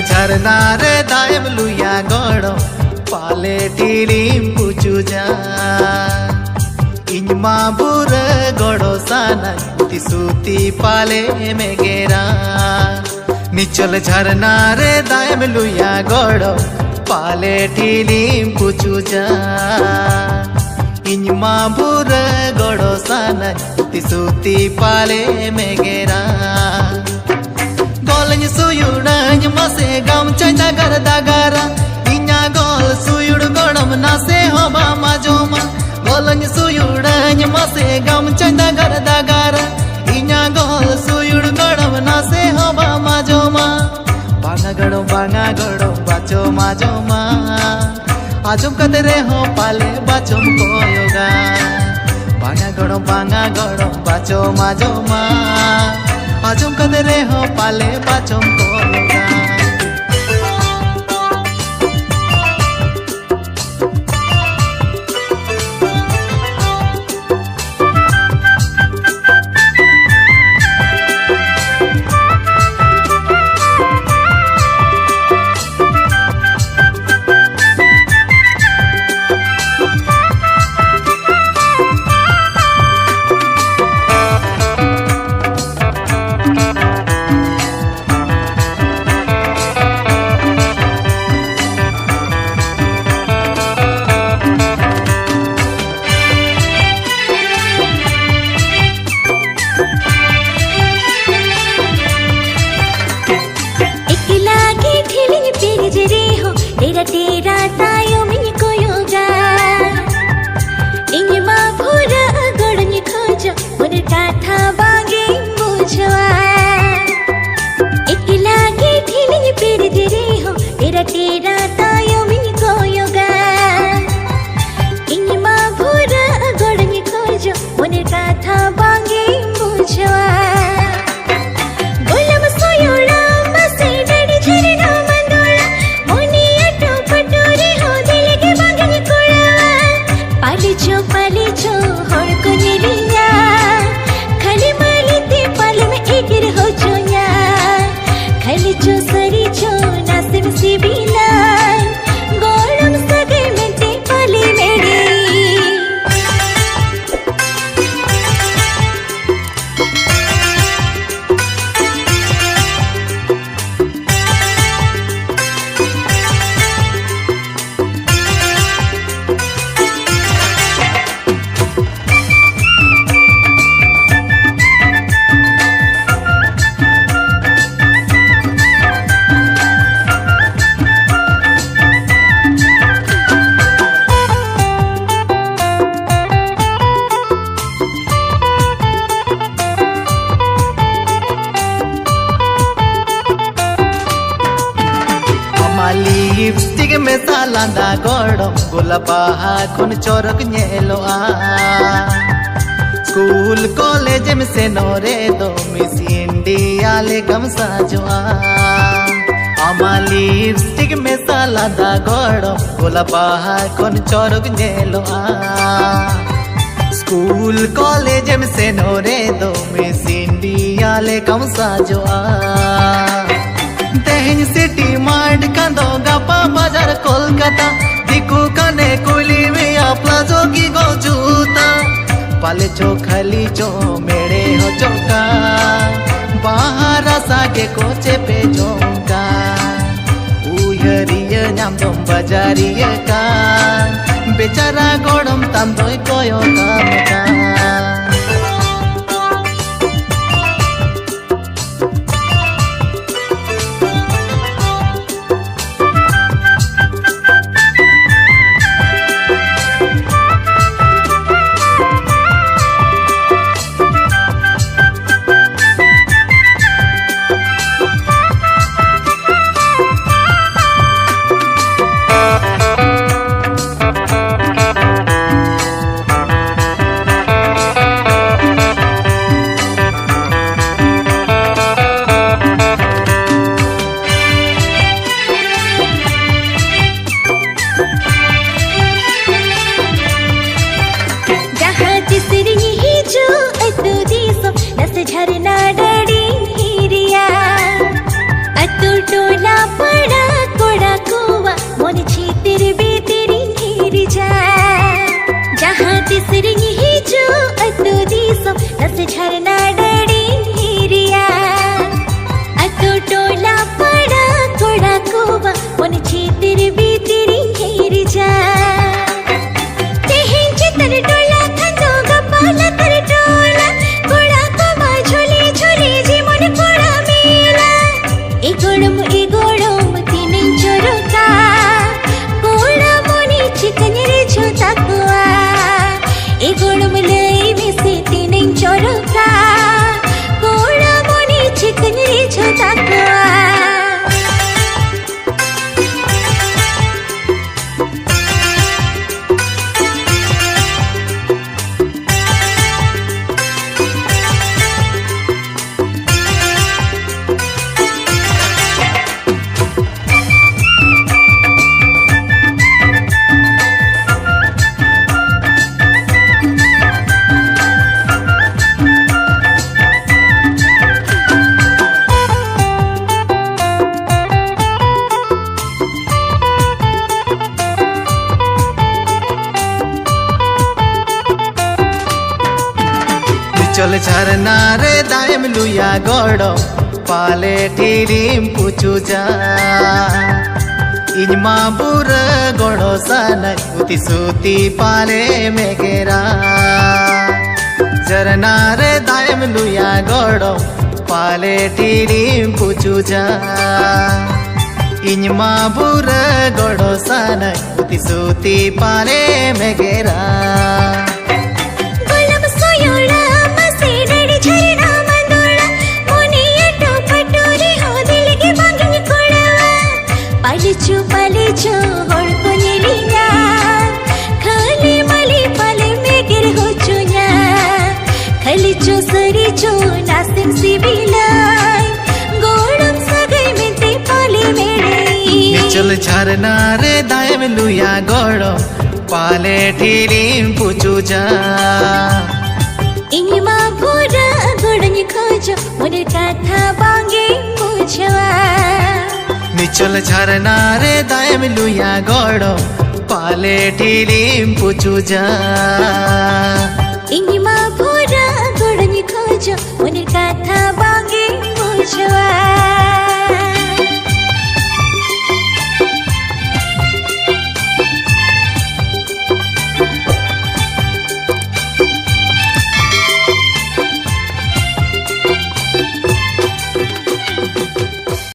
झरना रे दायम लुया गड़ो पाले टीलीम पुचू जा इनमा बुर गड़ो साना तिसूती पाले में गेरा निचल झरना रे दायम लुया गड़ो पाले टीलीम पुचू जा इनमा बुर गड़ो साना तिसूती पाले में गेरा गोलኝ सुयुड़ኝ मसे गम चंदा कर दागारा इन्या गोल सुयुड़ गड़म नासे हो बामा जोमा गोलኝ सुयुड़ኝ मसे गम चंदा कर दागारा इन्या गोल सुयुड़ गड़म नासे हो बामा जोमा बांगा गड़ो बाचो माजोमा आजम कदरे हो पाले बाचोम कोयोगा बांगा गड़ो बाचो माजोमा आजम कदरे हो पाले बाचोम कोयोगा तेरा तायो मिनी कोयोगा इन्मा भूरा गड़नी खोजो उन काथा बागे बुझवा इकला के ठिली पेर तेरे हो तेरा तायो मिनी कोयोगा इन्मा भूरा गड़नी खोजो उन काथा बागे बुझवा लिपस्टिक में सालांदा गड़ो गोलाबाहा खुन चोरक नेलोआ स्कूल कॉलेज में से नोरे दो मिस इंडिया ले कम साजोआ अमा लिपस्टिक में सालांदा गड़ो गोलाबाहा खुन चोरक नेलोआ स्कूल कॉलेज में से नोरे दो मिस इंडिया ले कम साजोआ तेहन सिटी मार्ट कंदो गपा बाजार कोलकाता दिकू कने कोली में अपना जोगी गो जूता पाले चो खली चो मेरे हो चौका बाहर सागे कोचे पे जोंका उयरिया नाम तुम बाजारिया का बेचारा गोड़म तम दोई कोयो का झरना डड़ी हिरिया अतो टोला पड़ा कोड़ा कोबा मन चितिर बीतिरी हिरी जा तेहे चितर टोला खंदो गपाला तर टोला कोड़ा कोबा झोले झोले जी मन कोड़ा मेला ए गोड़म तीन चोरका कोड़ा मोनी चिकन रे झोता कुआ ए गोड़म लई मिसे तीन चोरका कोड़ा मोनी चिकन रे झोता कुआ चल झरना रे दायम लुया गड़ो पाले ठीरिम पूछू जा इनमा बुर गड़ो सनय उती सूती पाले मेगेरा झरना रे दायम लुया गड़ो पाले ठीरिम पूछू जा इनमा बुर गड़ो सनय उती सूती पाले मेगेरा पालिचो होड़ को निलिया खाली मली पाले में गिर हो चुना खालिचो सरीचो नासिक सिबिलाई गोड़म सगई में ते पाले मेरे चल झरना रे दायम लुया गड़ो पाले ठीरिम पूछू जा इनिमा पूरा गोड़न खोजो मुने कथा बांगे पूछवा निचल झरना रे दायम लुया गड़ो पाले ठीरिम पूछू जा इनिमा पूरा गोड़न खोजो मुने कथा बांगे पूछवा।